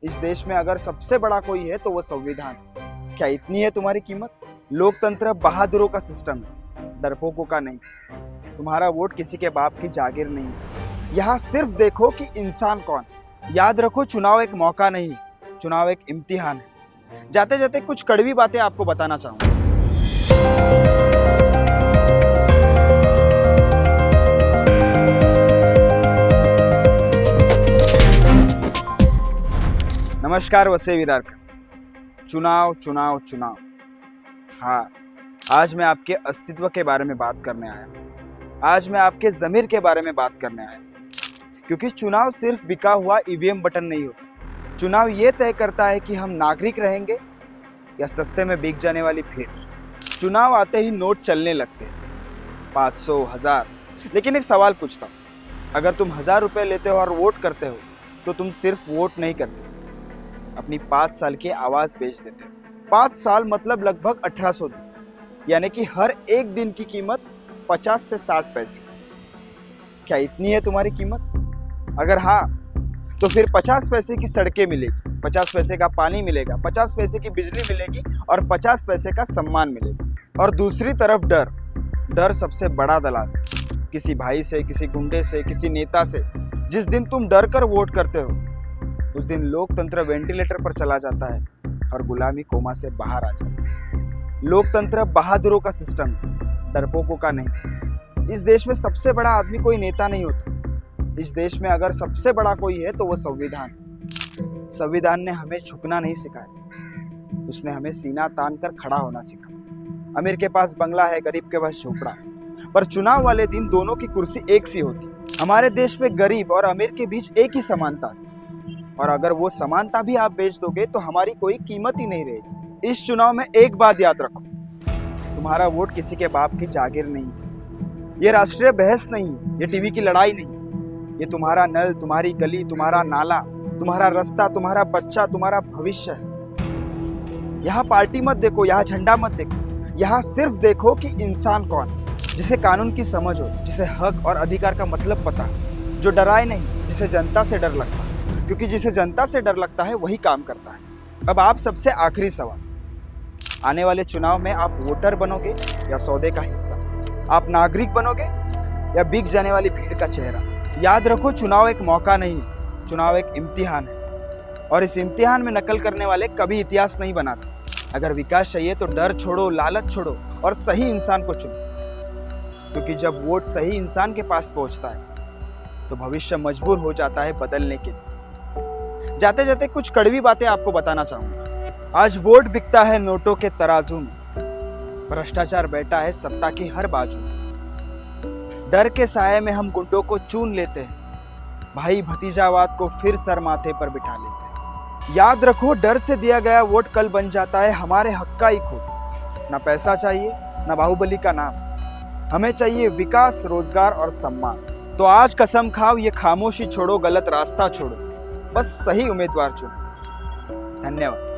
इस देश में अगर सबसे बड़ा कोई है तो वो संविधान। क्या इतनी है तुम्हारी कीमत? लोकतंत्र बहादुरों का सिस्टम है, डरपोकों का नहीं। तुम्हारा वोट किसी के बाप की जागीर नहीं। यहाँ सिर्फ देखो कि इंसान कौन। याद रखो, चुनाव एक मौका नहीं है, चुनाव एक इम्तिहान है। जाते जाते कुछ कड़वी बातें आपको बताना चाहूंगा। नमस्कार वसे विरार। चुनाव चुनाव चुनाव। हाँ, आज मैं आपके अस्तित्व के बारे में बात करने आया हूँ। आज मैं आपके ज़मीर के बारे में बात करने आया हूँ। क्योंकि चुनाव सिर्फ बिका हुआ ईवीएम बटन नहीं होता। चुनाव ये तय करता है कि हम नागरिक रहेंगे या सस्ते में बिक जाने वाली भीड़। चुनाव आते ही नोट चलने लगते हैं, 500, 1000। लेकिन एक सवाल पूछता हूँ, अगर तुम 1000 रुपये लेते हो और वोट करते हो तो तुम सिर्फ वोट नहीं करते, अपनी 5 साल की आवाज बेच देते हो। 5 साल मतलब लगभग 1800 दिन, यानी कि हर एक दिन की कीमत 50 से 60 पैसे। क्या इतनी है तुम्हारी कीमत? अगर हाँ, तो फिर 50 पैसे की सड़कें मिलेगी, 50 पैसे का पानी मिलेगा, 50 पैसे की बिजली मिलेगी और 50 पैसे का सम्मान मिलेगा। और दूसरी तरफ डर सबसे बड़ा दलाल। किसी भाई से, किसी गुंडे से, किसी नेता से। जिस दिन तुम डर कर वोट करते हो उस दिन लोकतंत्र वेंटिलेटर पर चला जाता है और गुलामी कोमा से बाहर आ जाती है। लोकतंत्र बहादुरों का सिस्टम है, डरपोकों का नहीं। इस देश में सबसे बड़ा आदमी कोई नेता नहीं होता। इस देश में अगर सबसे बड़ा कोई है तो वो संविधान। संविधान ने हमें झुकना नहीं सिखाया, उसने हमें सीना तान कर खड़ा होना सिखाया। अमीर के पास बंगला है, गरीब के पास झोपड़ा, पर चुनाव वाले दिन दोनों की कुर्सी एक सी होती। हमारे देश में गरीब और अमीर के बीच एक ही समानता है, और अगर वो समानता भी आप बेच दोगे तो हमारी कोई कीमत ही नहीं रहेगी। इस चुनाव में एक बात याद रखो, तुम्हारा वोट किसी के बाप की जागीर नहीं। ये राष्ट्रीय बहस नहीं, ये टीवी की लड़ाई नहीं। ये तुम्हारा नल, तुम्हारी गली, तुम्हारा नाला, तुम्हारा रास्ता, तुम्हारा बच्चा, तुम्हारा भविष्य है। यहाँ पार्टी मत देखो, यहाँ झंडा मत देखो, यहाँ सिर्फ देखो कि इंसान कौन, जिसे कानून की समझ हो, जिसे हक और अधिकार का मतलब पता, जो डराए नहीं, जिसे जनता से डर लगता है। क्योंकि जिसे जनता से डर लगता है वही काम करता है। अब आप सबसे आखिरी सवाल, आने वाले चुनाव में आप वोटर बनोगे या सौदे का हिस्सा? आप नागरिक बनोगे या बिक जाने वाली भीड़ का चेहरा? याद रखो, चुनाव एक मौका नहीं है, चुनाव एक इम्तिहान है। और इस इम्तिहान में नकल करने वाले कभी इतिहास नहीं बनाते। अगर विकास चाहिए तो डर छोड़ो, लालच छोड़ो और सही इंसान को चुनो। क्योंकि जब वोट सही इंसान के पास पहुंचता है तो भविष्य मजबूर हो जाता है बदलने के लिए। जाते जाते कुछ कड़वी बातें आपको बताना चाहूंगा। आज वोट बिकता है नोटों के तराजू में, भ्रष्टाचार बैठा है सत्ता की हर बाजू में। डर के साये में हम गुंडों को चुन लेते हैं, भाई भतीजावाद को फिर सर माथे पर बिठा लेते हैं। याद रखो, डर से दिया गया वोट कल बन जाता है हमारे हक का ही खून। ना पैसा चाहिए, ना बाहुबली का नाम, हमें चाहिए विकास, रोजगार और सम्मान। तो आज कसम खाओ, ये खामोशी छोड़ो, गलत रास्ता छोड़ो, बस सही उम्मीदवार चुनो। धन्यवाद।